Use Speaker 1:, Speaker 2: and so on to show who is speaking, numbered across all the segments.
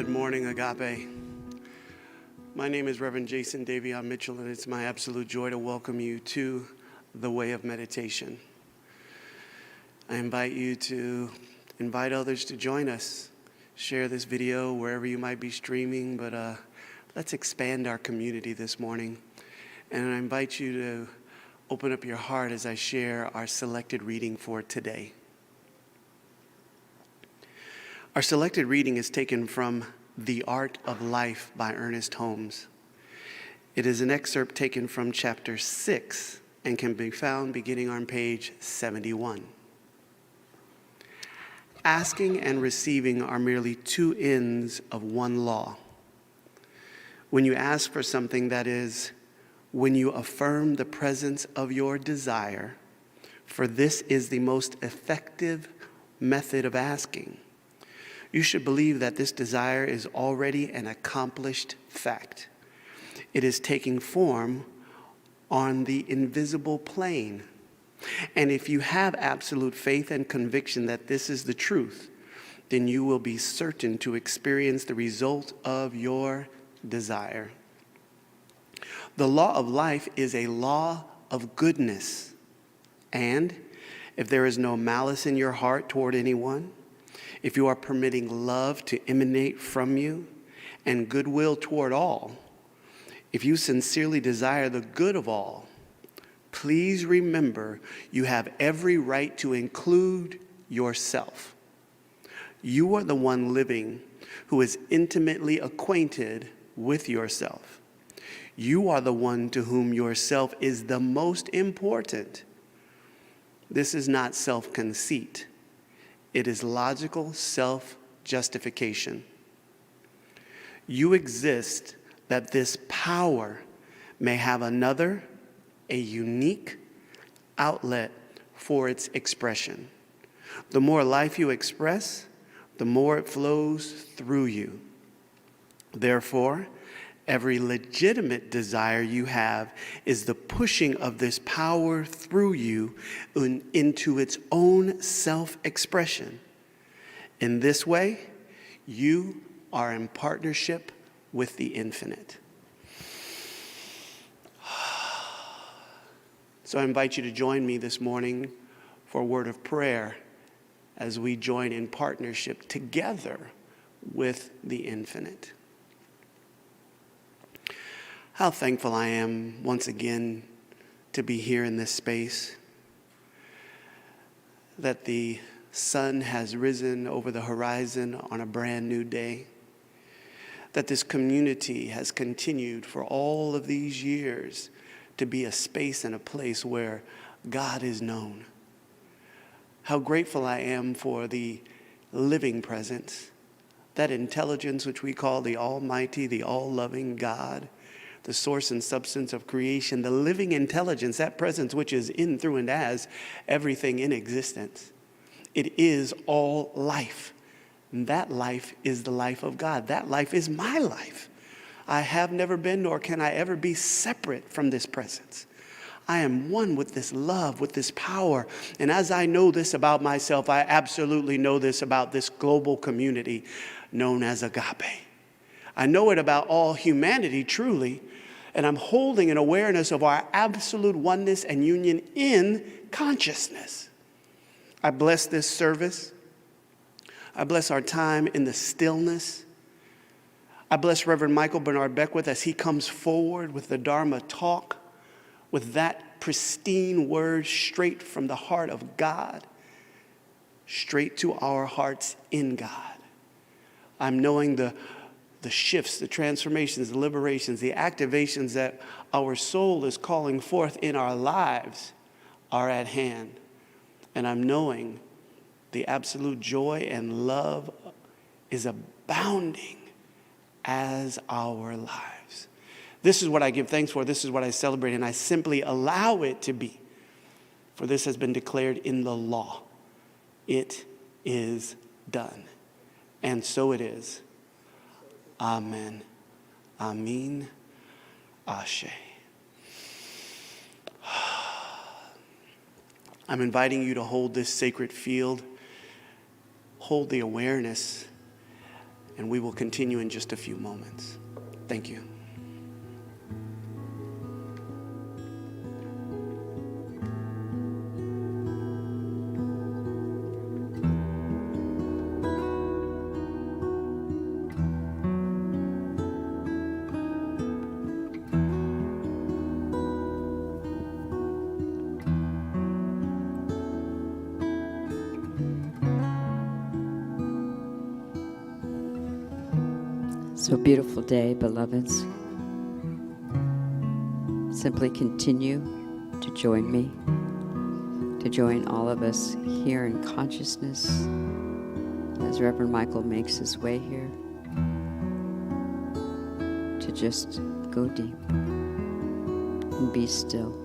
Speaker 1: Good morning, Agape. My name is Reverend Jason Davion Mitchell, and it's my absolute joy to welcome you to the Way of Meditation. I invite you to invite others to join us. Share this video wherever you might be streaming, but let's expand our community this morning. And I invite you to open up your heart as I share our selected reading for today. Our selected reading is taken from The Art of Life by Ernest Holmes. It is an excerpt taken from chapter 6 and can be found beginning on page 71. Asking and receiving are merely two ends of one law. When you ask for something, that is, when you affirm the presence of your desire, for this is the most effective method of asking, you should believe that this desire is already an accomplished fact. It is taking form on the invisible plane. And if you have absolute faith and conviction that this is the truth, then you will be certain to experience the result of your desire. The law of life is a law of goodness. And if there is no malice in your heart toward anyone, if you are permitting love to emanate from you and goodwill toward all, if you sincerely desire the good of all, please remember you have every right to include yourself. You are the one living who is intimately acquainted with yourself. You are the one to whom yourself is the most important. This is not self-conceit. It is logical self-justification. You exist that this power may have another, a unique outlet for its expression. The more life you express, the more it flows through you. Therefore, every legitimate desire you have is the pushing of this power through you into its own self-expression. In this way, you are in partnership with the infinite. So I invite you to join me this morning for a word of prayer as we join in partnership together with the infinite. How thankful I am once again to be here in this space, that the sun has risen over the horizon on a brand new day, that this community has continued for all of these years to be a space and a place where God is known. How grateful I am for the living presence, that intelligence which we call the Almighty, the all-loving God, the source and substance of creation, the living intelligence, that presence which is in, through, and as everything in existence. It is all life. And that life is the life of God. That life is my life. I have never been, nor can I ever be separate from this presence. I am one with this love, with this power. And as I know this about myself, I absolutely know this about this global community known as Agape. I know it about all humanity, truly, and I'm holding an awareness of our absolute oneness and union in consciousness. I bless this service. I bless our time in the stillness. I bless Reverend Michael Bernard Beckwith as he comes forward with the Dharma talk, with that pristine word straight from the heart of God, straight to our hearts in God. I'm knowing the shifts, the transformations, the liberations, the activations that our soul is calling forth in our lives are at hand. And I'm knowing the absolute joy and love is abounding as our lives. This is what I give thanks for. This is what I celebrate, and I simply allow it to be. For this has been declared in the law. It is done. And so it is. Amen. Amin. Ashe. I'm inviting you to hold this sacred field, hold the awareness, And we will continue in just a few moments. Thank you.
Speaker 2: So beautiful day, beloveds. Simply continue to join me, to join all of us here in consciousness as Reverend Michael makes his way here, to just go deep and be still.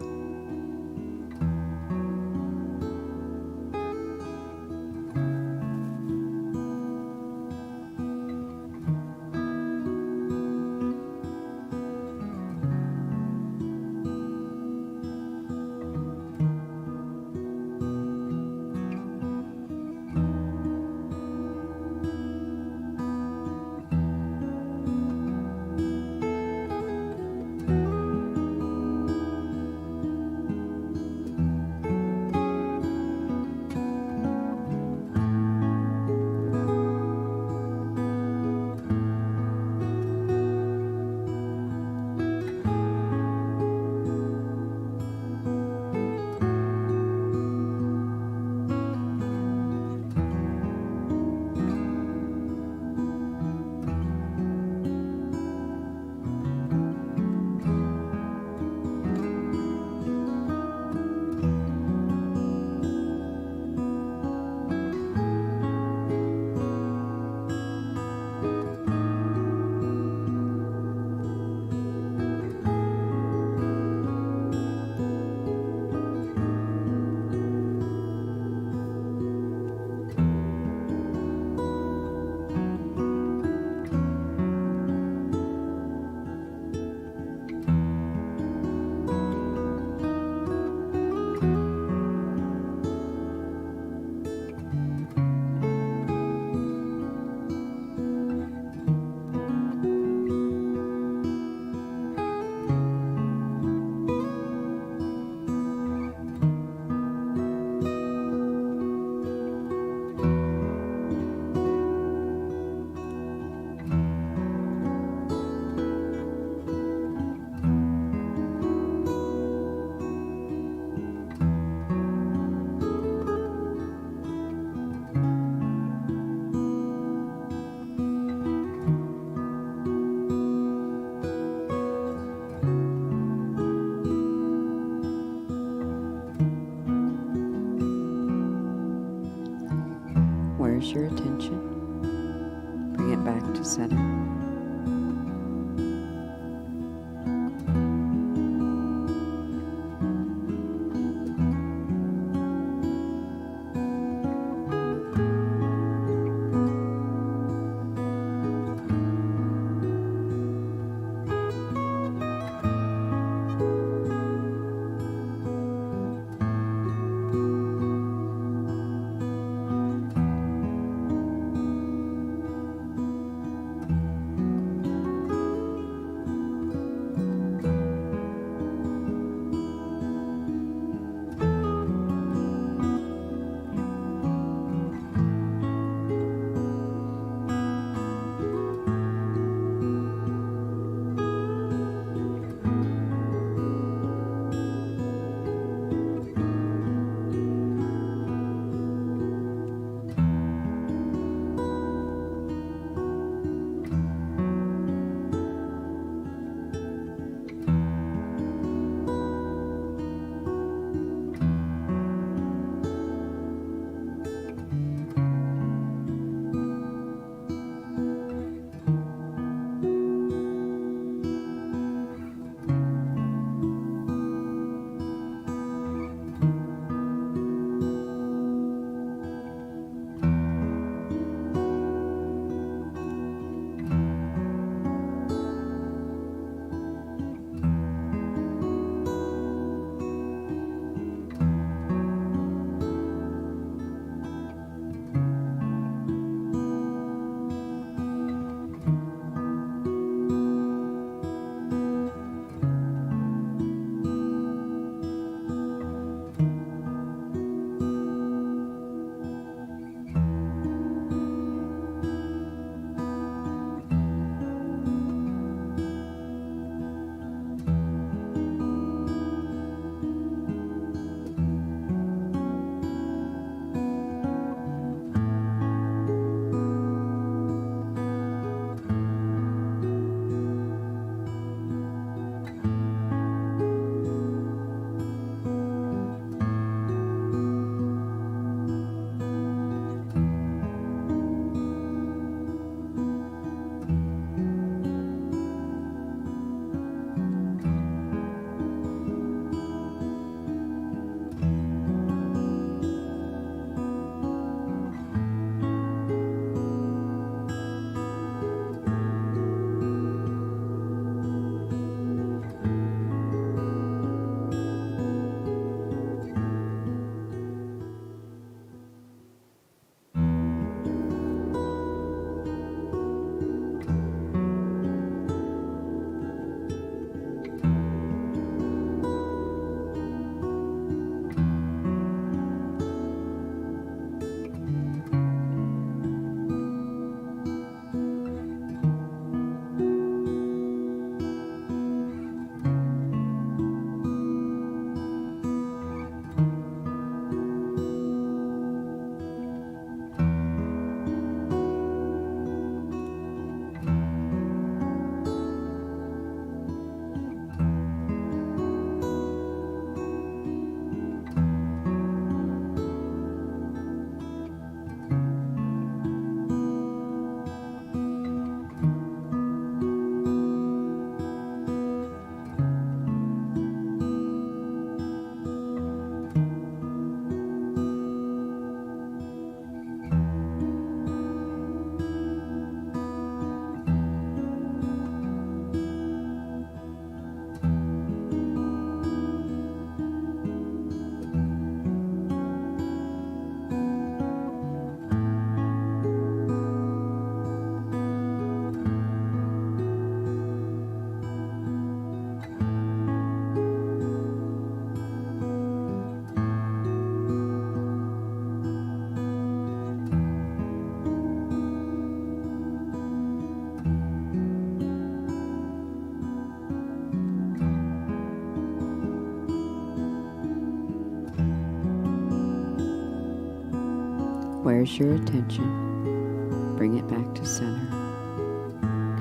Speaker 2: Where's your attention? Bring it back to center.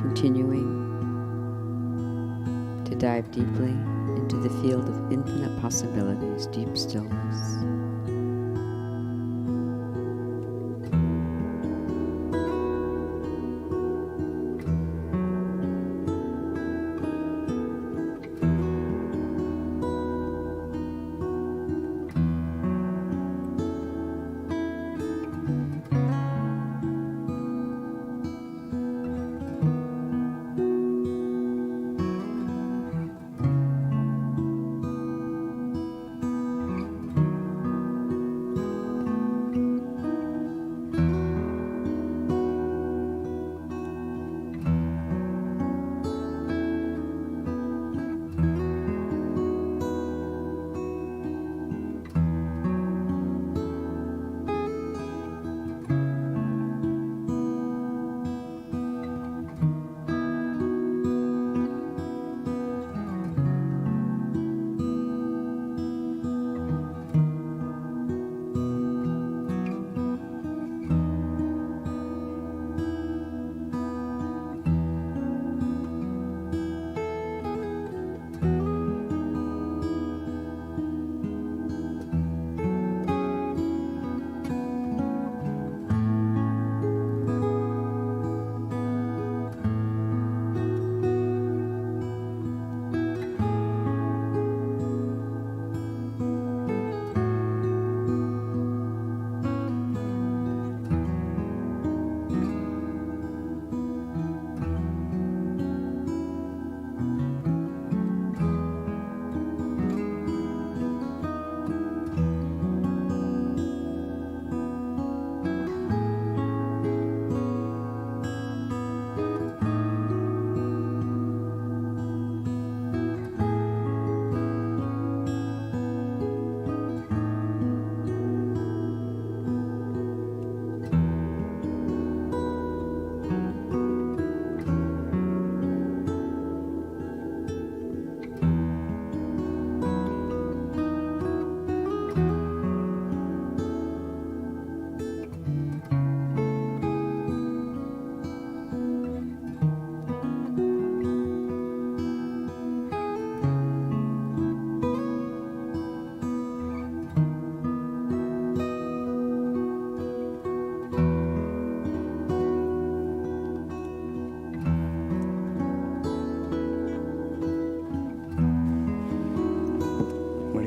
Speaker 2: Continuing to dive deeply into the field of infinite possibilities, deep stillness.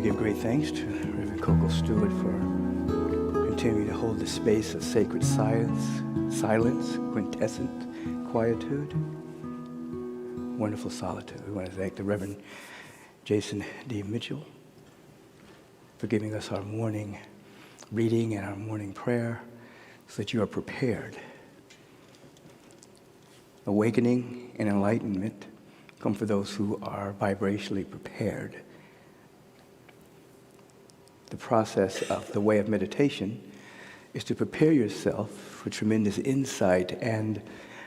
Speaker 3: Give great thanks to Reverend Coco Stewart for continuing to hold the space of sacred silence, quintessent quietude, wonderful solitude. We want to thank the Reverend Jason D. Mitchell for giving us our morning reading and our morning prayer so that you are prepared. Awakening and enlightenment come for those who are vibrationally prepared. The process of the way of meditation is to prepare yourself for tremendous insight and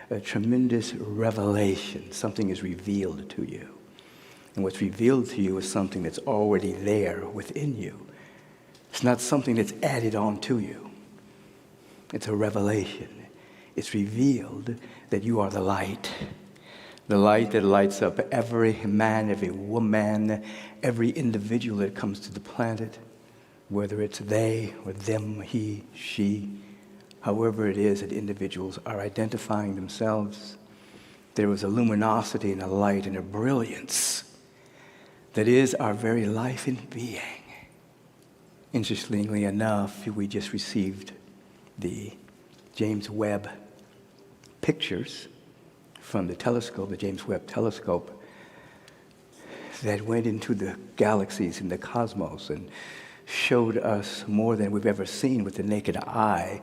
Speaker 3: a tremendous revelation. Something is revealed to you. And what's revealed to you is something that's already there within you. It's not something that's added on to you. It's a revelation. It's revealed that you are the light that lights up every man, every woman, every individual that comes to the planet. Whether it's they or them, he, she, however it is that individuals are identifying themselves, there is a luminosity and a light and a brilliance that is our very life and being. Interestingly enough, we just received the James Webb pictures from the telescope, the James Webb telescope, that went into the galaxies in the cosmos and showed us more than we've ever seen with the naked eye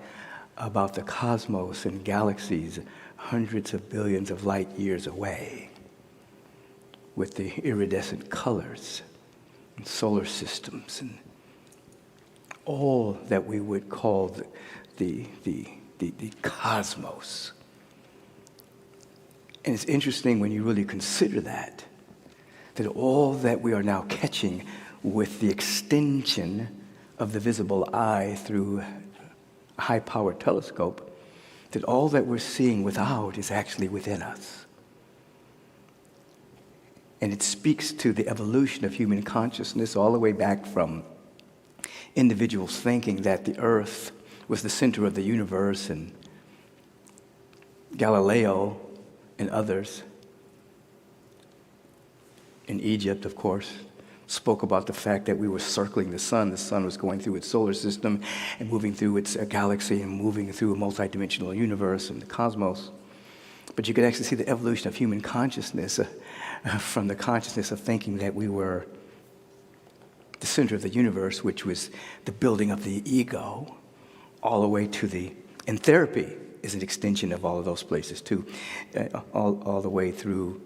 Speaker 3: about the cosmos and galaxies hundreds of billions of light years away, with the iridescent colors and solar systems and all that we would call the cosmos. And it's interesting when you really consider that all that we are now catching with the extension of the visible eye through a high-powered telescope, that all that we're seeing without is actually within us. And it speaks to the evolution of human consciousness all the way back from individuals thinking that the earth was the center of the universe, and Galileo and others in Egypt, of course, spoke about the fact that we were circling the sun. The sun was going through its solar system and moving through its galaxy and moving through a multidimensional universe and the cosmos. But you could actually see the evolution of human consciousness from the consciousness of thinking that we were the center of the universe, which was the building of the ego, all the way to and therapy is an extension of all of those places too, all the way through.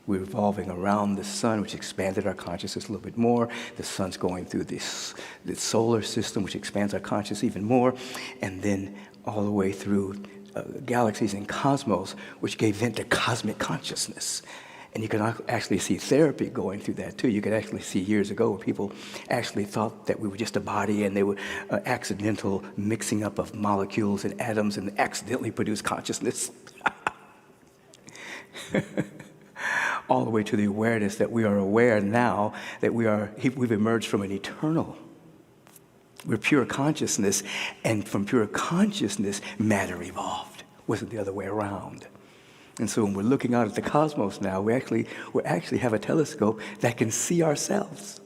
Speaker 3: We're revolving around the sun, which expanded our consciousness a little bit more. The sun's going through the solar system, which expands our consciousness even more. And then all the way through galaxies and cosmos, which gave vent to cosmic consciousness. And you can actually see therapy going through that too. You could actually see years ago where people actually thought that we were just a body, and they were accidental mixing up of molecules and atoms and accidentally produce consciousness. All the way to the awareness that we are aware now that we've emerged from an eternal. We're pure consciousness, and from pure consciousness, matter evolved. It wasn't the other way around. And so when we're looking out at the cosmos now, we actually have a telescope that can see ourselves.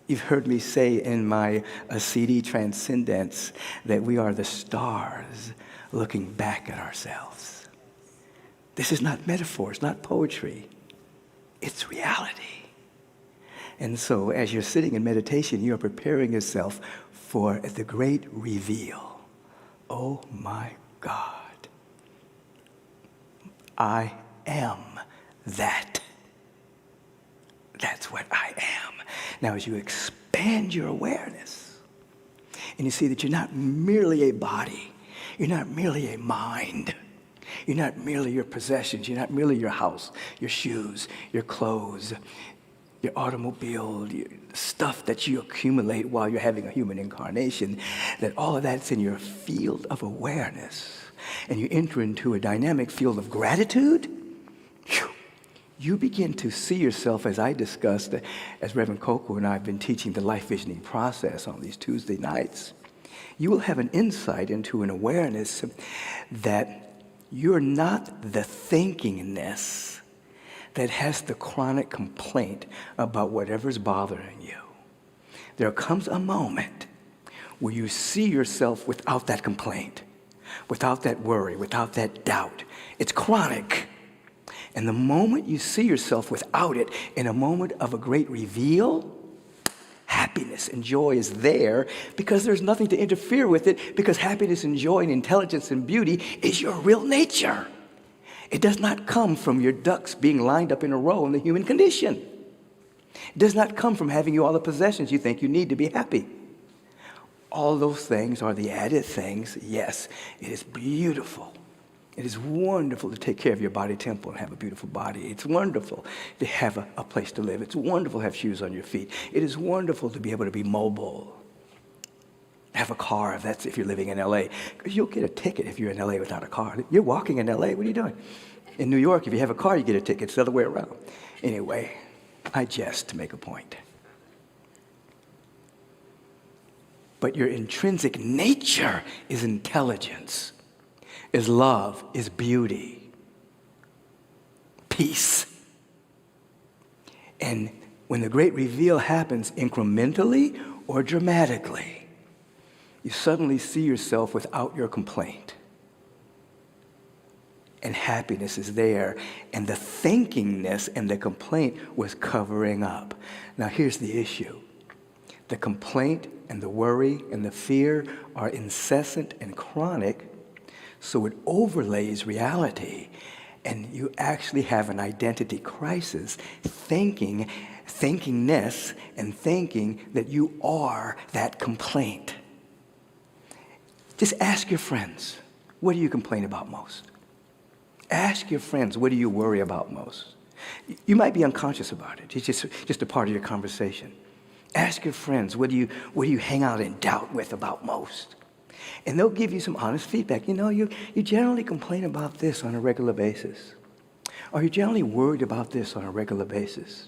Speaker 3: You've heard me say in my CD Transcendence that we are the stars looking back at ourselves. This is not metaphor, it's not poetry, it's reality. And so as you're sitting in meditation, you're preparing yourself for the great reveal. Oh my God, I am that. That's what I am. Now as you expand your awareness, and you see that you're not merely a body, you're not merely a mind, you're not merely your possessions. You're not merely your house, your shoes, your clothes, your automobile, your stuff that you accumulate while you're having a human incarnation, that all of that's in your field of awareness. And you enter into a dynamic field of gratitude. You begin to see yourself, as I discussed, as Reverend Coco and I have been teaching the life visioning process on these Tuesday nights. You will have an insight into an awareness that you're not the thinkingness that has the chronic complaint about whatever's bothering you. There comes a moment where you see yourself without that complaint, without that worry, without that doubt. It's chronic. And the moment you see yourself without it, in a moment of a great reveal, happiness and joy is there because there's nothing to interfere with it, because happiness and joy and intelligence and beauty is your real nature. It does not come from your ducks being lined up in a row in the human condition. It does not come from having you all the possessions you think you need to be happy. All those things are the added things. Yes, it is beautiful. It is wonderful to take care of your body temple and have a beautiful body. It's wonderful to have a place to live. It's wonderful to have shoes on your feet. It is wonderful to be able to be mobile. Have a car if you're living in LA. Because you'll get a ticket if you're in LA without a car. You're walking in LA, what are you doing? In New York, if you have a car, you get a ticket. It's the other way around. Anyway, I jest to make a point. But your intrinsic nature is intelligence, is love, is beauty, peace. And when the great reveal happens incrementally or dramatically, you suddenly see yourself without your complaint. And happiness is there, and the thinkingness and the complaint was covering up. Now here's the issue. The complaint and the worry and the fear are incessant and chronic, so it overlays reality, and you actually have an identity crisis, thinkingness and thinking that you are that complaint. Just ask your friends, what do you complain about most? Ask your friends, what do you worry about most? You might be unconscious about it. It's just a part of your conversation. Ask your friends, what do you hang out in doubt with about most? And they'll give you some honest feedback. You generally complain about this on a regular basis. Or you're generally worried about this on a regular basis.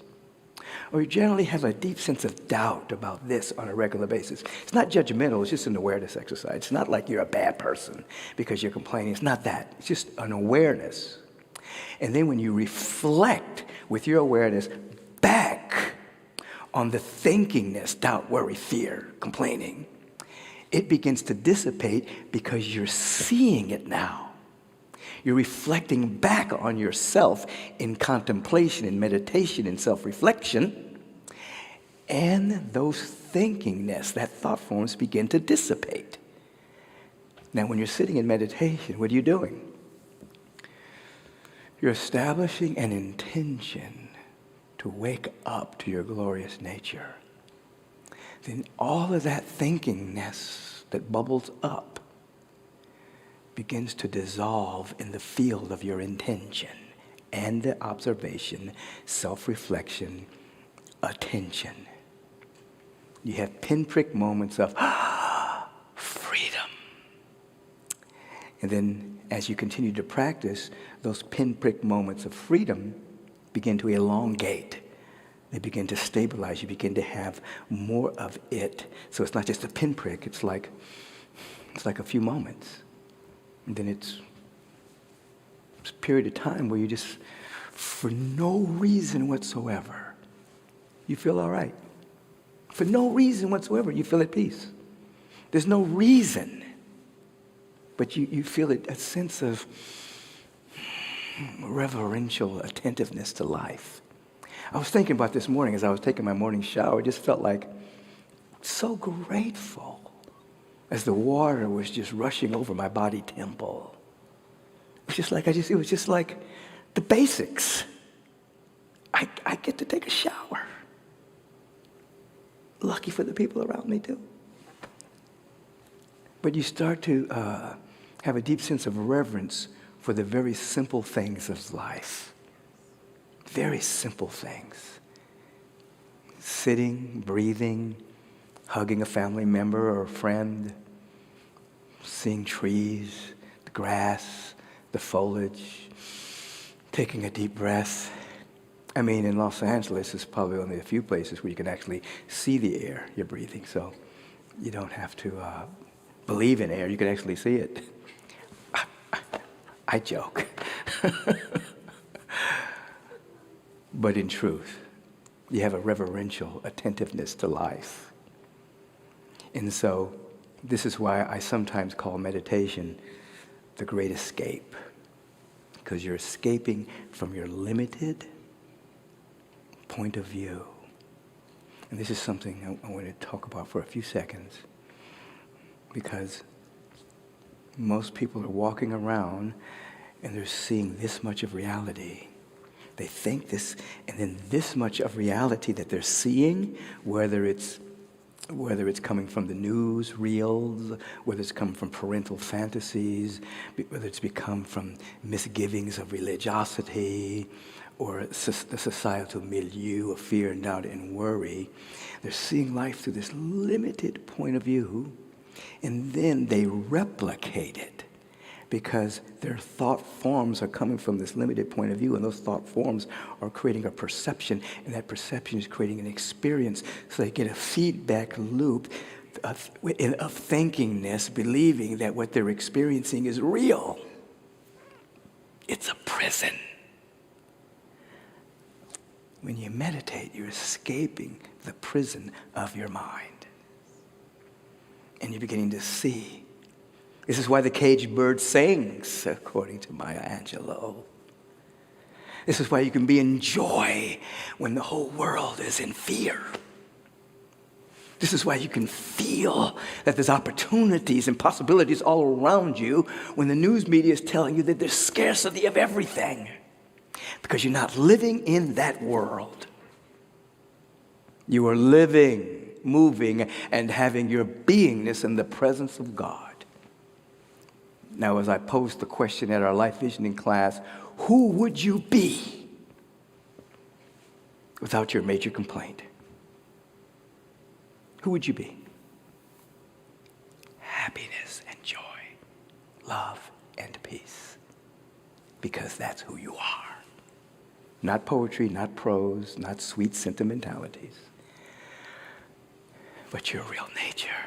Speaker 3: Or you generally have a deep sense of doubt about this on a regular basis. It's not judgmental, it's just an awareness exercise. It's not like you're a bad person because you're complaining. It's not that. It's just an awareness. And then when you reflect with your awareness back on the thinkingness, doubt, worry, fear, complaining, it begins to dissipate because you're seeing it now. You're reflecting back on yourself in contemplation, in meditation, in self-reflection, and those thinkingness, that thought forms begin to dissipate. Now, when you're sitting in meditation, what are you doing? You're establishing an intention to wake up to your glorious nature. Then all of that thinkingness that bubbles up begins to dissolve in the field of your intention and the observation, self-reflection, attention. You have pinprick moments of freedom. And then as you continue to practice, those pinprick moments of freedom begin to elongate. They begin to stabilize. You begin to have more of it. So it's not just a pinprick. It's like a few moments. And then it's a period of time where you just, for no reason whatsoever, you feel all right. For no reason whatsoever, you feel at peace. There's no reason, but you feel a sense of reverential attentiveness to life. I was thinking about this morning as I was taking my morning shower. I just felt like so grateful as the water was just rushing over my body temple. It was just like the basics. I get to take a shower. Lucky for the people around me too. But you start to have a deep sense of reverence for the very simple things of life. Very simple things. Sitting, breathing, hugging a family member or a friend, seeing trees, the grass, the foliage, taking a deep breath. I mean, in Los Angeles, it's probably only a few places where you can actually see the air you're breathing, so you don't have to believe in air. You can actually see it. I joke. But in truth, you have a reverential attentiveness to life. And so this is why I sometimes call meditation the great escape, because you're escaping from your limited point of view. And this is something I want to talk about for a few seconds, because most people are walking around and they're seeing this much of reality. They think this, and then this much of reality that they're seeing, whether it's coming from the news reels, whether it's come from parental fantasies, whether it's become from misgivings of religiosity, or the societal milieu of fear and doubt and worry. They're seeing life through this limited point of view, and then they replicate it because their thought forms are coming from this limited point of view, and those thought forms are creating a perception, and that perception is creating an experience. So they get a feedback loop of thinkingness, believing that what they're experiencing is real. It's a prison. When you meditate, you're escaping the prison of your mind. And you're beginning to see. This is why the caged bird sings, according to Maya Angelou. This is why you can be in joy when the whole world is in fear. This is why you can feel that there's opportunities and possibilities all around you when the news media is telling you that there's scarcity of everything. Because you're not living in that world. You are living, moving, and having your beingness in the presence of God. Now, as I posed the question at our life visioning class, who would you be without your major complaint? who would you be? Happiness and joy, love and peace, because that's who you are. Not poetry, not prose, not sweet sentimentalities, but your real nature.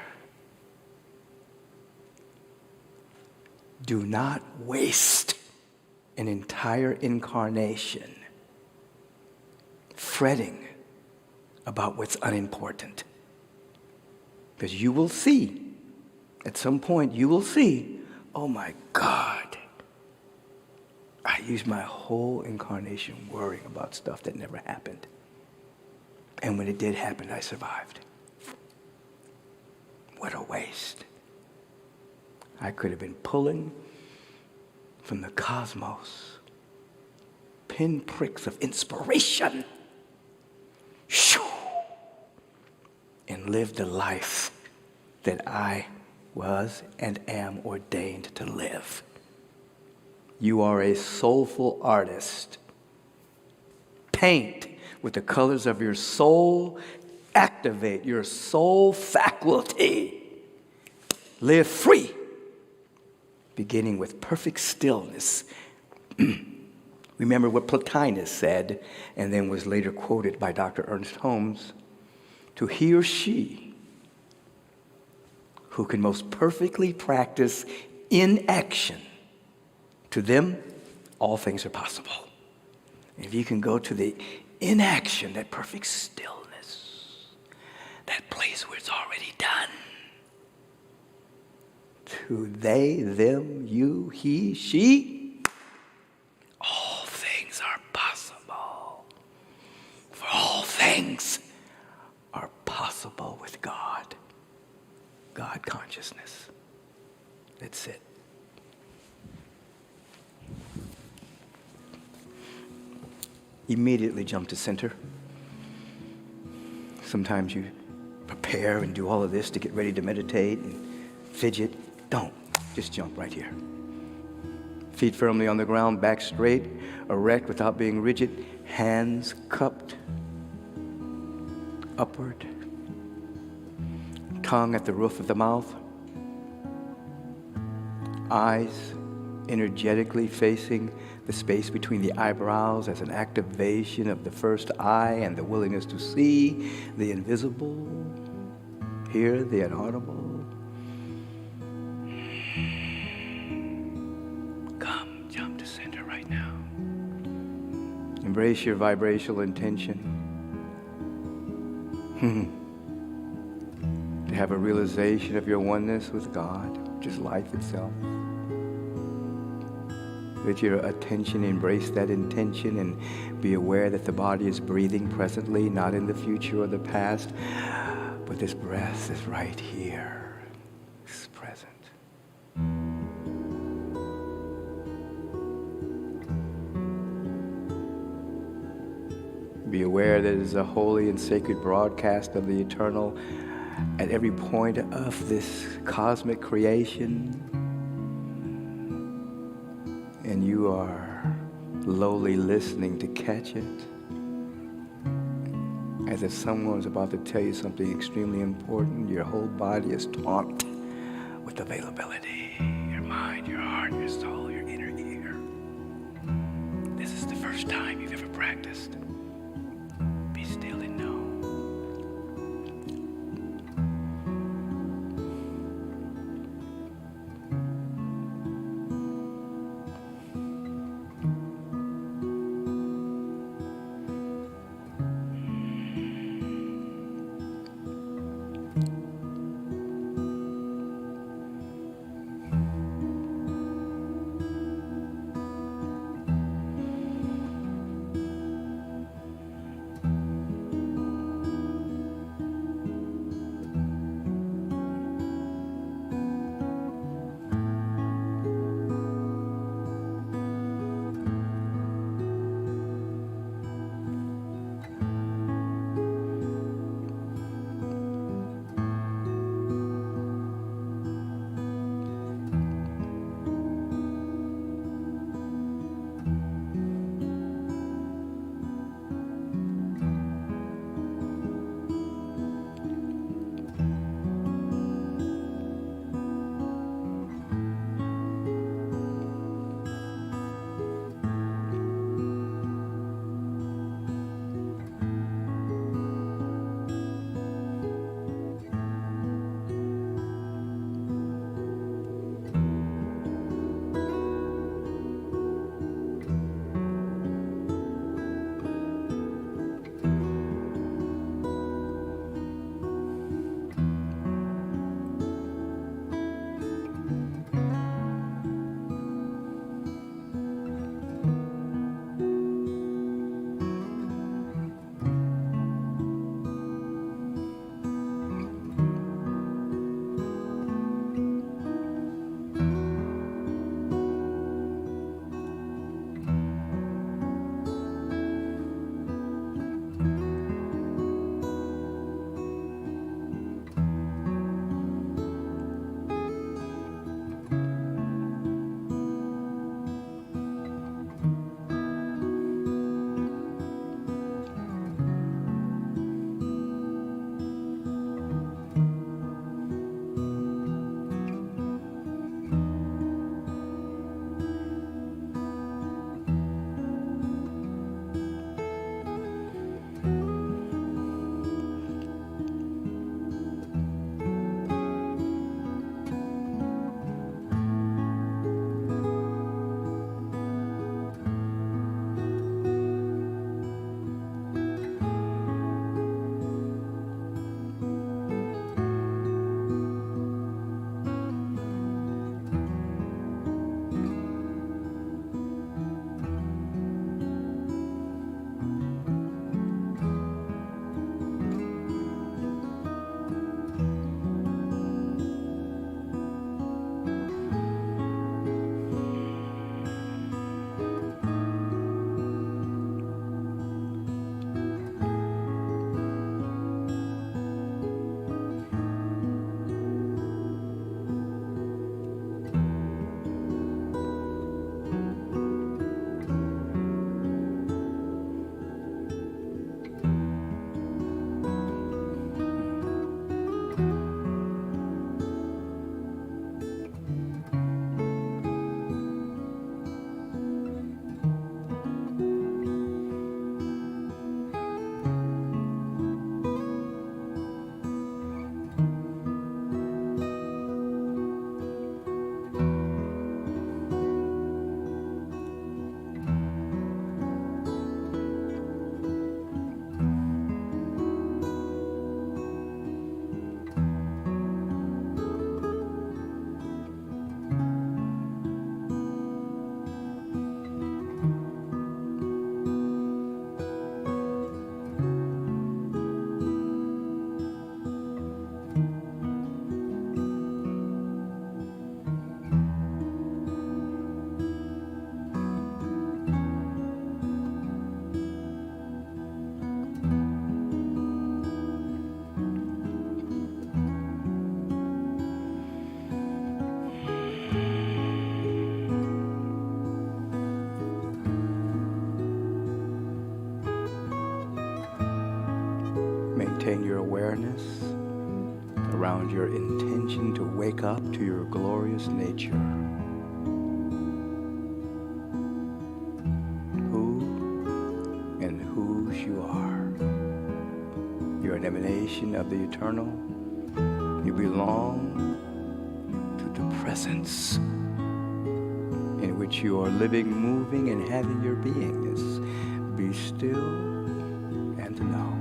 Speaker 3: Do not waste an entire incarnation fretting about what's unimportant. Because you will see, at some point you will see, oh my God, I used my whole incarnation worrying about stuff that never happened. And when it did happen, I survived. What a waste. I could have been pulling from the cosmos pinpricks of inspiration. Shoo! And lived the life that I was and am ordained to live. You are a soulful artist. Paint with the colors of your soul. Activate your soul faculty. Live free, beginning with perfect stillness. Remember what Plotinus said, and then was later quoted by Dr. Ernest Holmes. To he or she who can most perfectly practice inaction, to them, all things are possible. If you can go to the inaction, that perfect stillness, that place where it's already done, to they, them, you, he, she, all things are possible. For all things are possible with God. God consciousness. That's it. Immediately jump to center. Sometimes you prepare and do all of this to get ready to meditate and fidget. Don't. Just jump right here. Feet firmly on the ground, back straight, erect without being rigid, hands cupped upward, tongue at the roof of the mouth, eyes energetically facing the space between the eyebrows as an activation of the first eye and the willingness to see the invisible, hear the inaudible. Come, jump to center right now. Embrace your vibrational intention. To have a realization of your oneness with God, which is life itself. Let your attention embrace that intention and be aware that the body is breathing presently, not in the future or the past, but this breath is right here. It's present. Be aware that it is a holy and sacred broadcast of the eternal at every point of this cosmic creation. And you are lowly listening to catch it, as if someone was about to tell you something extremely important. Your whole body is taut with availability. Your mind, your heart, your soul, your inner ear. This is the first time you've ever practiced. Be still and know. maintain your awareness around your intention to wake up to your glorious nature. Who and whose you are. You're an emanation of the eternal. You belong to the presence in which you are living, moving, and having your beingness. Be still and know.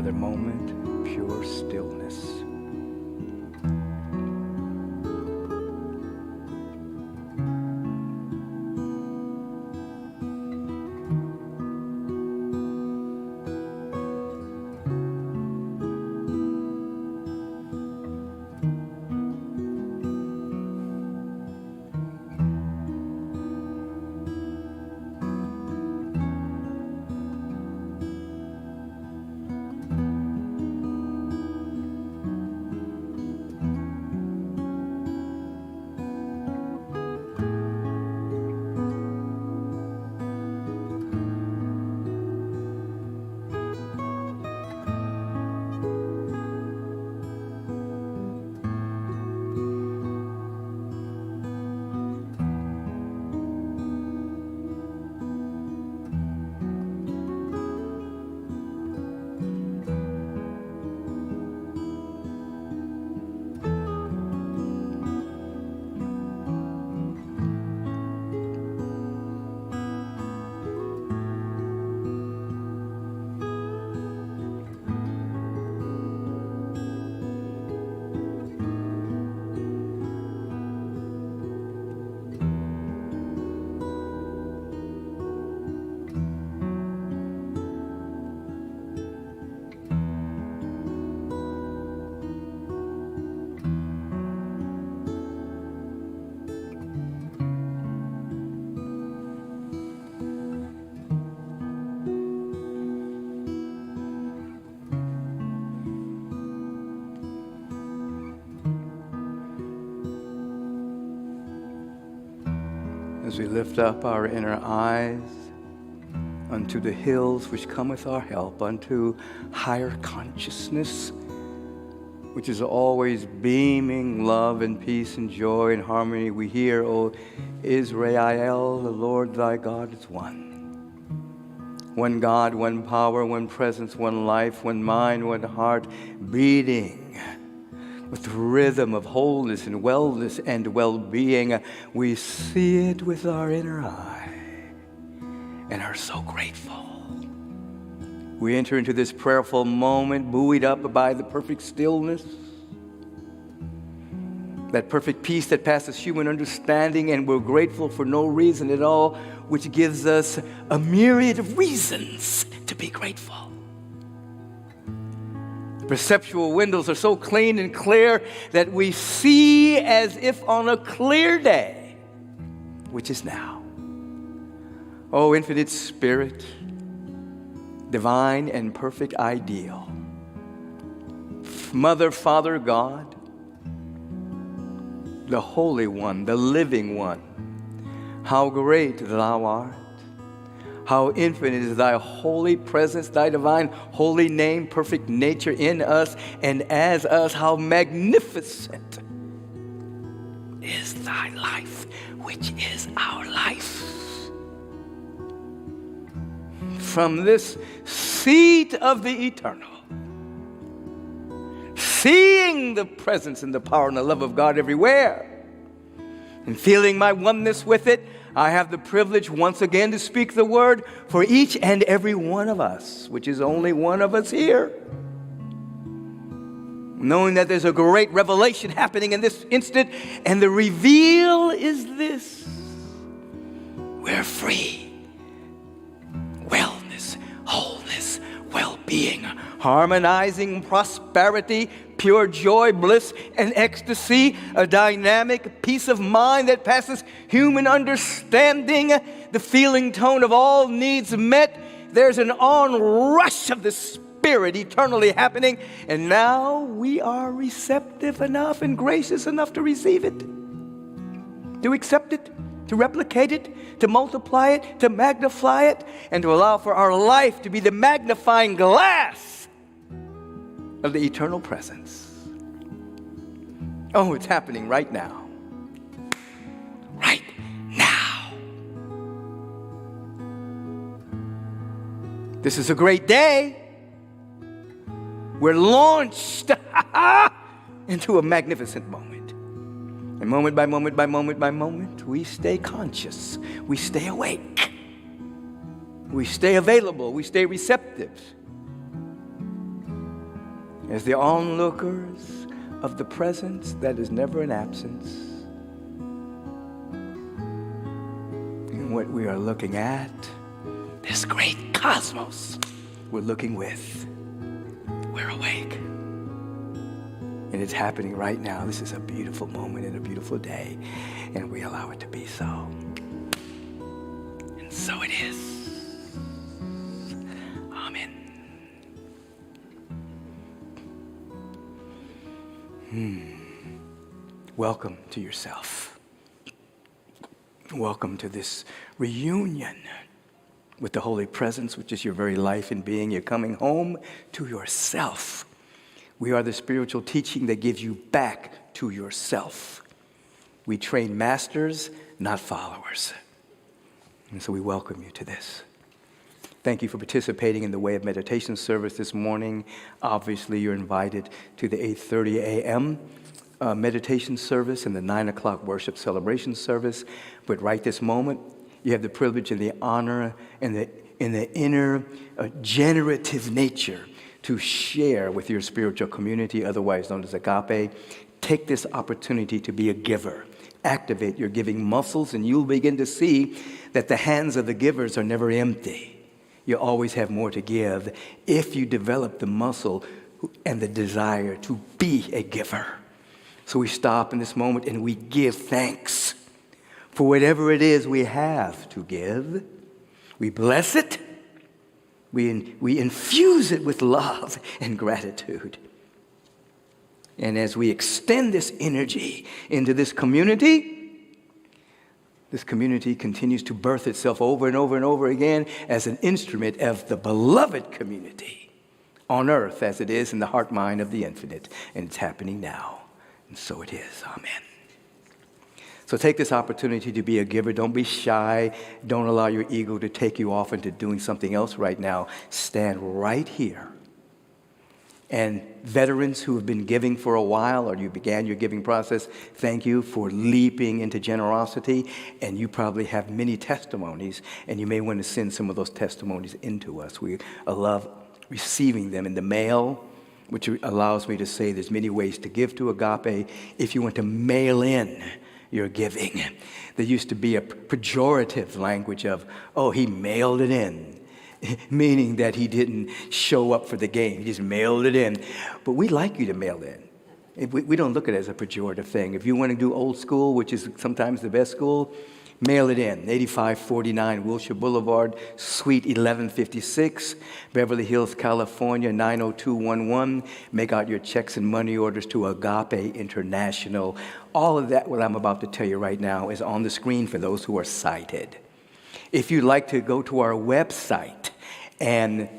Speaker 3: another moment of pure stillness. As we lift up our inner eyes unto the hills which cometh our help, unto higher consciousness, which is always beaming love and peace and joy and harmony, we hear, O Israel, the Lord thy God is one. One God, one power, one presence, one life, one mind, one heart, beating with the rhythm of wholeness and wellness and well-being. We see it with our inner eye and are so grateful. We enter into this prayerful moment buoyed up by the perfect stillness, that perfect peace that passes human understanding, and we're grateful for no reason at all, which gives us a myriad of reasons to be grateful. Perceptual windows are so clean and clear that we see as if on a clear day, which is now. O infinite Spirit, divine and perfect ideal, Mother, Father, God, the Holy One, the Living One, how great thou art. How infinite is thy holy presence, thy divine holy name, perfect nature in us and as us. How magnificent is thy life, which is our life. From this seat of the eternal, seeing the presence and the power and the love of God everywhere, and feeling my oneness with it, I have the privilege once again to speak the word for each and every one of us, which is only one of us here. Knowing that there's a great revelation happening in this instant, and the reveal is this: we're free. Wellness, wholeness, well-being, harmonizing prosperity, pure joy, bliss, and ecstasy, a dynamic peace of mind that passes human understanding, the feeling tone of all needs met. There's an onrush of the Spirit eternally happening, and now we are receptive enough and gracious enough to receive it, to accept it, to replicate it, to multiply it, to magnify it, and to allow for our life to be the magnifying glass of the eternal presence. Oh, it's happening right now. Right now. This is a great day. We're launched into a magnificent moment. And moment by moment by moment by moment, we stay conscious. We stay awake. We stay available. We stay receptive. as the onlookers of the presence that is never an absence. And what we are looking at, this great cosmos we're looking with, we're awake. And it's happening right now. This is a beautiful moment and a beautiful day, and we allow it to be so. And so it is. Amen. Welcome to yourself. Welcome to this reunion with the Holy Presence, which is your very life and being. You're coming home to yourself. We are the spiritual teaching that gives you back to yourself. We train masters, not followers. And so we welcome you to this. Thank you for participating in the Way of Meditation service this morning. Obviously, you're invited to the 8:30 a.m. Meditation service and the 9 o'clock worship celebration service. But right this moment, you have the privilege and the honor and the inner generative nature to share with your spiritual community, otherwise known as Agape. Take this opportunity to be a giver. Activate your giving muscles, and you'll begin to see that the hands of the givers are never empty. You always have more to give if you develop the muscle and the desire to be a giver. So we stop in this moment and we give thanks for whatever it is we have to give. We bless it. We infuse it with love and gratitude. And as we extend this energy into this community continues to birth itself over and over and over again as an instrument of the beloved community on earth as it is in the heart mind of the infinite. And it's happening now. And so it is. Amen. So take this opportunity to be a giver. Don't be shy. Don't allow your ego to take you off into doing something else right now. Stand right here. And veterans who have been giving for a while, or you began your giving process, thank you for leaping into generosity. And you probably have many testimonies, and you may want to send some of those testimonies into us. We love receiving them in the mail, which allows me to say there's many ways to give to Agape. If you want to mail in your giving, there used to be a pejorative language of, oh, he mailed it in, meaning that he didn't show up for the game. He just mailed it in. But we like you to mail in. We don't look at it as a pejorative thing. If you want to do old school, which is sometimes the best school, mail it in. 8549 Wilshire Boulevard, Suite 1156, Beverly Hills, California, 90211. Make out your checks and money orders to Agape International. All of that, what I'm about to tell you right now, is on the screen for those who are sighted. If you'd like to go to our website and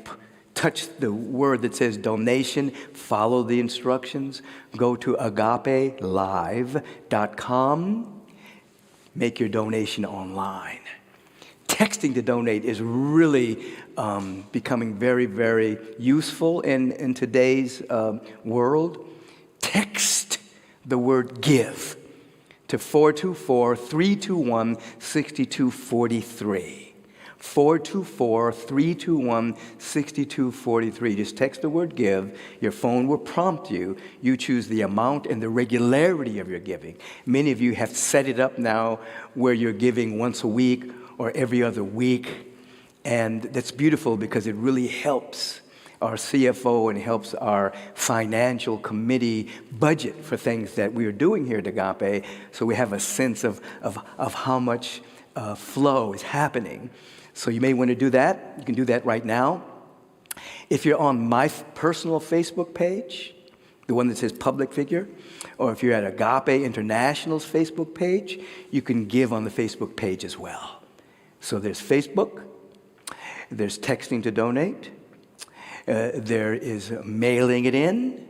Speaker 3: touch the word that says donation, follow the instructions, go to agapelive.com. Make your donation online. Texting to donate is really becoming very, very useful in today's world. Text the word give to 424-321-6243. 424-321-6243. Just text the word give. Your phone will prompt you. You choose the amount and the regularity of your giving. Many of you have set it up now where you're giving once a week or every other week. And that's beautiful because it really helps our CFO and helps our financial committee budget for things that we are doing here at Agape. So we have a sense of how much flow is happening. So you may want to do that. You can do that right now. If you're on my personal Facebook page, the one that says public figure, or if you're at Agape International's Facebook page, you can give on the Facebook page as well. So there's Facebook, there's texting to donate, there is mailing it in,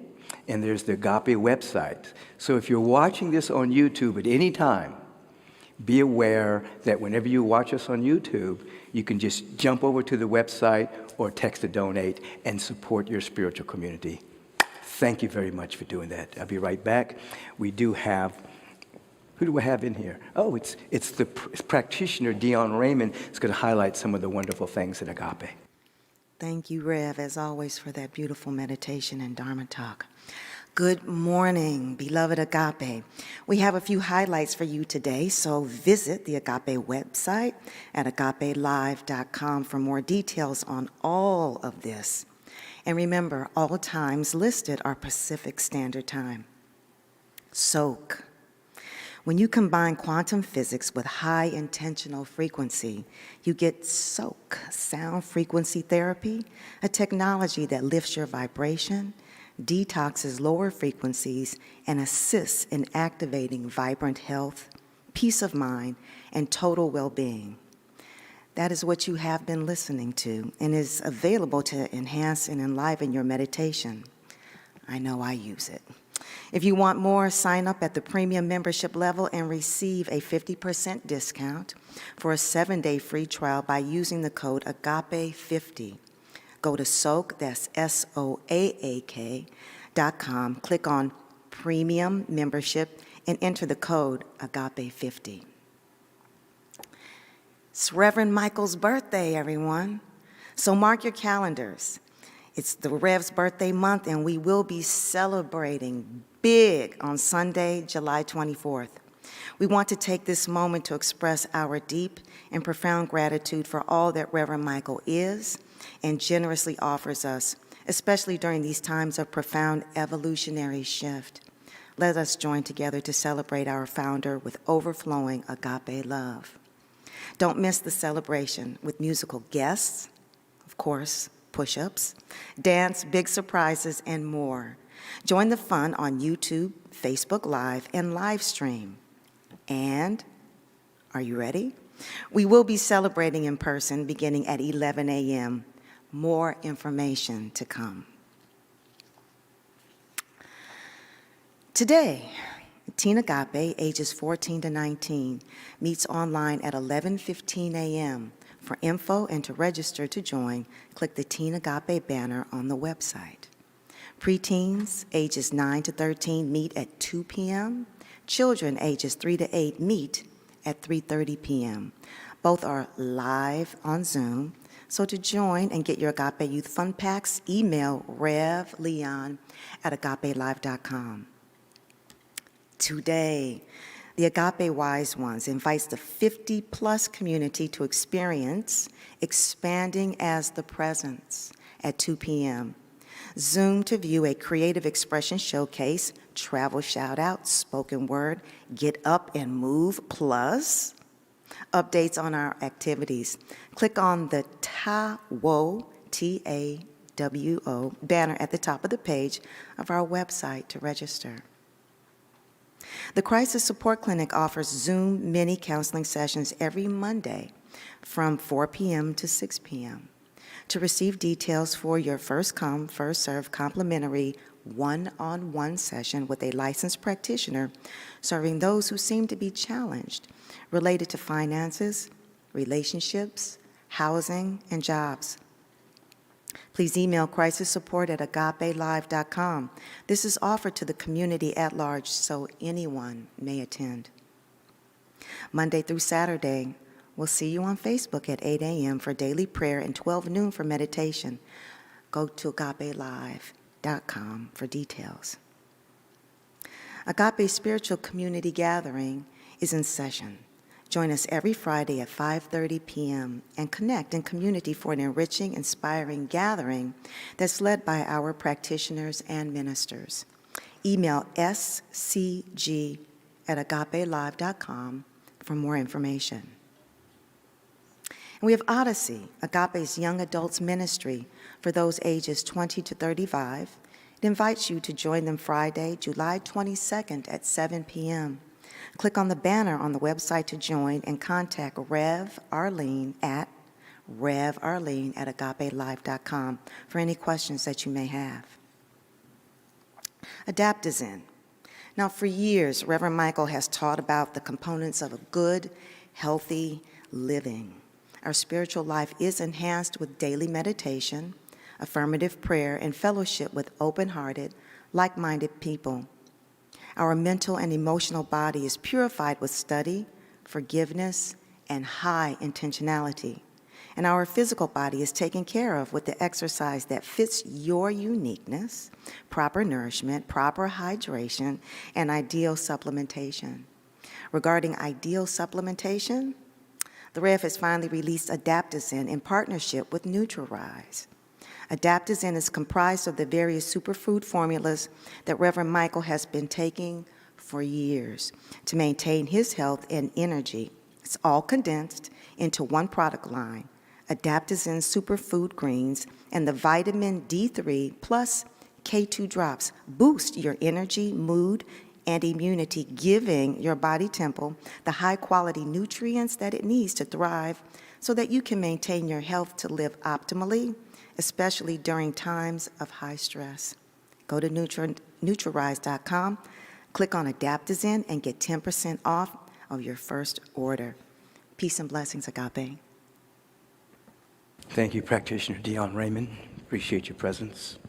Speaker 3: and there's the Agape website. So if you're watching this on YouTube at any time, be aware that whenever you watch us on YouTube, you can just jump over to the website or text to donate and support your spiritual community. Thank you very much for doing that. I'll be right back. We do have, who do we have in here? Oh, it's the practitioner, Dion Raymond, is going to highlight some of the wonderful things at Agape.
Speaker 4: Thank you, Rev, as always, for that beautiful meditation and Dharma talk. Good morning, beloved Agape. We have a few highlights for you today, so visit the Agape website at agapelive.com for more details on all of this. And remember, all times listed are Pacific Standard Time. Soak. When you combine quantum physics with high intentional frequency, you get SOAK, sound frequency therapy, a technology that lifts your vibration, detoxes lower frequencies, and assists in activating vibrant health, peace of mind, and total well-being. That is what you have been listening to and is available to enhance and enliven your meditation. I know I use it. If you want more, sign up at the premium membership level and receive a 50% discount for a 7-day free trial by using the code AGAPE50. Go to SOAK, that's SOAAK.com, click on Premium Membership, and enter the code AGAPE50. It's Reverend Michael's birthday, everyone. So mark your calendars. It's the Rev's birthday month, and we will be celebrating big on Sunday, July 24th. We want to take this moment to express our deep and profound gratitude for all that Reverend Michael is and generously offers us, especially during these times of profound evolutionary shift. Let us join together to celebrate our founder with overflowing agape love. Don't miss the celebration with musical guests, of course, push-ups, dance, big surprises, and more. Join the fun on YouTube, Facebook Live, and live stream. And, are you ready? We will be celebrating in person beginning at 11 a.m. More information to come. Today, Teen Agape, ages 14 to 19, meets online at 11:15 a.m. For info and to register to join, click the Teen Agape banner on the website. Preteens, ages 9 to 13, meet at 2 p.m. Children, ages 3 to 8, meet at 3:30 p.m. Both are live on Zoom. So to join and get your Agape Youth Fun Packs, email revleon@agapelive.com. Today, the Agape Wise Ones invites the 50-plus community to experience Expanding as the Presence at 2 p.m. Zoom to view a creative expression showcase, travel shout-out, spoken word, get up and move, plus updates on our activities. Click on the TAWO, T-A-W-O, banner at the top of the page of our website to register. The Crisis Support Clinic offers Zoom mini counseling sessions every Monday from 4 p.m. to 6 p.m. To receive details for your first come, first serve complimentary one-on-one session with a licensed practitioner serving those who seem to be challenged related to finances, relationships, housing, and jobs. Please email crisissupport@agapelive.com. This is offered to the community at large so anyone may attend. Monday through Saturday, we'll see you on Facebook at 8 a.m. for daily prayer and 12 noon for meditation. Go to agapelive.com for details. Agape Spiritual Community Gathering is in session. Join us every Friday at 5:30 p.m. and connect in community for an enriching, inspiring gathering that's led by our practitioners and ministers. Email scg@agapelive.com for more information. And we have Odyssey, Agape's young adults ministry for those ages 20 to 35. It invites you to join them Friday, July 22nd at 7 p.m. Click on the banner on the website to join and contact Rev Arlene at revarlene@agapelive.com for any questions that you may have. Adaptogen. Now, for years, Reverend Michael has taught about the components of a good, healthy living. Our spiritual life is enhanced with daily meditation, affirmative prayer, and fellowship with open-hearted, like-minded people. Our mental and emotional body is purified with study, forgiveness, and high intentionality. and our physical body is taken care of with the exercise that fits your uniqueness, proper nourishment, proper hydration, and ideal supplementation. Regarding ideal supplementation, the Rev has finally released Adaptogene in partnership with Nutri-Rise. Adaptogene is comprised of the various superfood formulas that Reverend Michael has been taking for years to maintain his health and energy. It's all condensed into one product line, Adaptogene Superfood Greens, and the vitamin D3 plus K2 drops boost your energy, mood, and immunity, giving your body temple the high-quality nutrients that it needs to thrive so that you can maintain your health to live optimally, especially during times of high stress. Go to Nutririse.com, click on Adaptogene, and get 10% off of your first order. Peace and blessings, Agape.
Speaker 3: Thank you, Practitioner Dion Raymond. Appreciate your presence.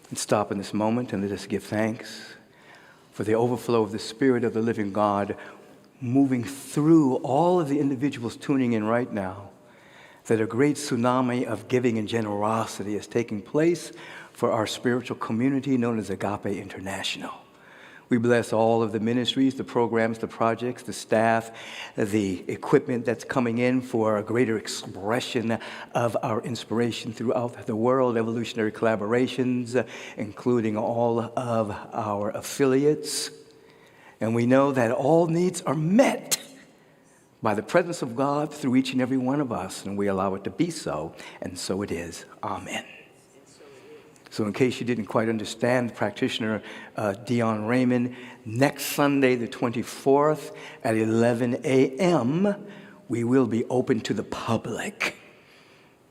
Speaker 3: And stop in this moment and let us give thanks for the overflow of the Spirit of the living God moving through all of the individuals tuning in right now, that a great tsunami of giving and generosity is taking place for our spiritual community known as Agape International. We bless all of the ministries, the programs, the projects, the staff, the equipment that's coming in for a greater expression of our inspiration throughout the world, evolutionary collaborations, including all of our affiliates. And we know that all needs are met by the presence of God through each and every one of us, and we allow it to be so, and so it is. Amen. So in case you didn't quite understand, Practitioner Dion Raymond, next Sunday, the 24th at 11 a.m., we will be open to the public.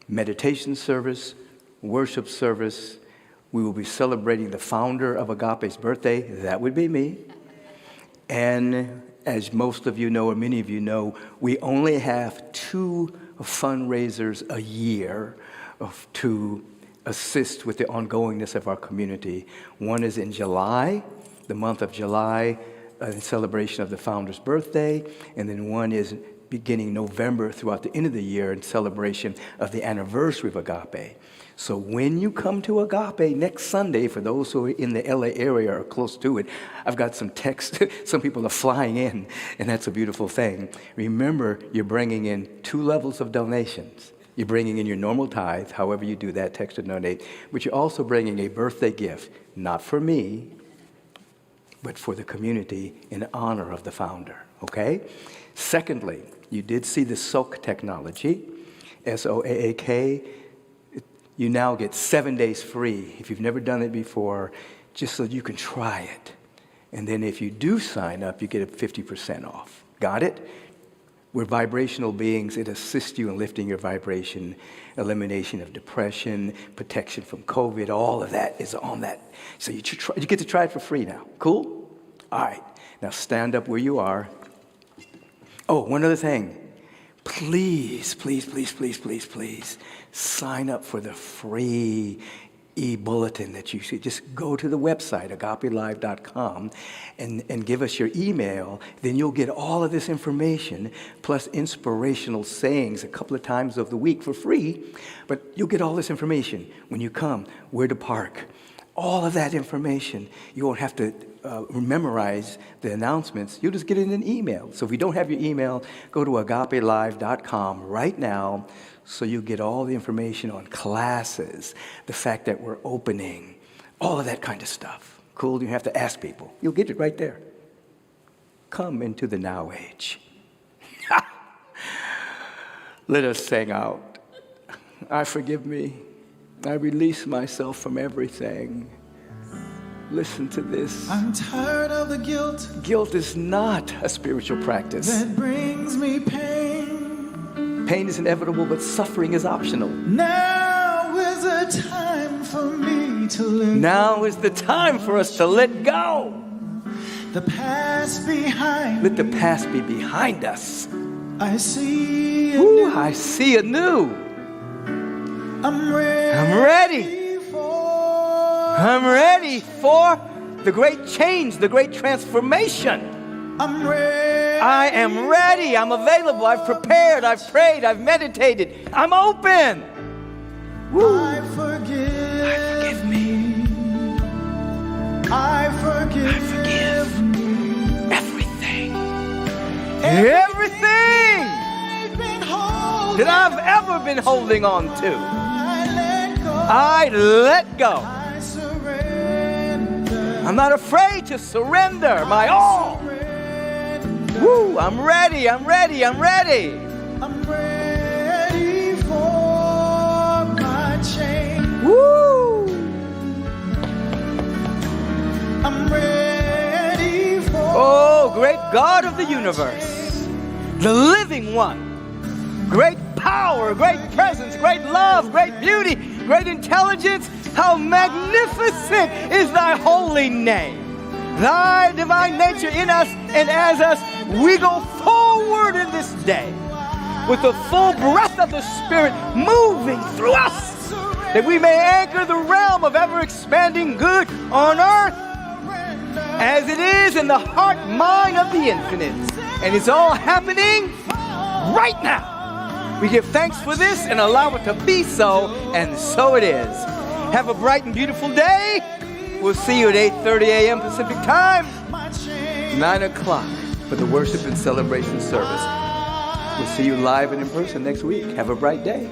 Speaker 3: Meditation service, worship service. We will be celebrating the founder of Agape's birthday. That would be me. And as most of you know, or many of you know, we only have 2 fundraisers a year to assist with the ongoingness of our community. One is in July, the month of July, in celebration of the founder's birthday, and then one is beginning November throughout the end of the year in celebration of the anniversary of Agape. So when you come to Agape next Sunday, for those who are in the LA area or close to it, I've got some text. Some people are flying in, and that's a beautiful thing. Remember, you're bringing in 2 levels of donations. You're bringing in your normal tithe, however you do that, text or donate, but you're also bringing a birthday gift, not for me, but for the community in honor of the founder, okay? Secondly, you did see the SOAK technology, SOAAK. You now get 7 days free if you've never done it before, just so you can try it. And then if you do sign up, you get a 50% off. Got it? We're vibrational beings. It assists you in lifting your vibration, elimination of depression, protection from COVID. All of that is on that. So you get to try it for free now. Cool? All right. Now stand up where you are. Oh, one other thing. Please, please, please, please, please, please sign up for the free e-bulletin that you see. Just go to the website, agapelive.com, and give us your email. Then you'll get all of this information, plus inspirational sayings a couple of times of the week for free. But you'll get all this information when you come, where to park, all of that information. You won't have to memorize the announcements. You'll just get it in an email. So if you don't have your email, go to agapelive.com right now, so you get all the information on classes, the fact that we're opening, all of that kind of stuff. Cool? You have to ask people. You'll get it right there. Come into the now age. Let us sing out. I forgive me. I release myself from everything. Listen to this.
Speaker 5: I'm tired of the guilt.
Speaker 3: Guilt is not a spiritual practice.
Speaker 5: That brings me pain.
Speaker 3: Pain is inevitable, but suffering is optional.
Speaker 5: Now is the time for me to let go.
Speaker 3: Now is the time for us to let go.
Speaker 5: The past behind.
Speaker 3: Let the past be behind us.
Speaker 5: I see
Speaker 3: Ooh, I see anew.
Speaker 5: I'm ready.
Speaker 3: I'm ready. I'm ready for the great change, the great transformation.
Speaker 5: I'm ready.
Speaker 3: I am ready. I'm available. I've prepared. I've prayed. I've meditated. I'm open. Woo.
Speaker 5: I forgive
Speaker 3: me.
Speaker 5: I forgive
Speaker 3: Everything. Everything that I've ever been holding on to. I let go.
Speaker 5: I surrender.
Speaker 3: I'm not afraid to surrender my all. Woo, I'm ready. I'm ready. I'm ready.
Speaker 5: I'm ready for my change.
Speaker 3: Woo.
Speaker 5: I'm ready for.
Speaker 3: Oh, great God of the universe, the living one. Great power, great presence, great love, great beauty, great intelligence. How magnificent is thy holy name. Thy divine nature in us and as us, we go forward in this day with the full breath of the Spirit moving through us, that we may anchor the realm of ever-expanding good on earth as it is in the heart mind of the infinite. And it's all happening right now. We give thanks for this and allow it to be so, and so it is. Have a bright and beautiful day. We'll see you at 8:30 a.m. Pacific time, 9 o'clock for the worship and celebration service. We'll see you live and in person next week. Have a bright day.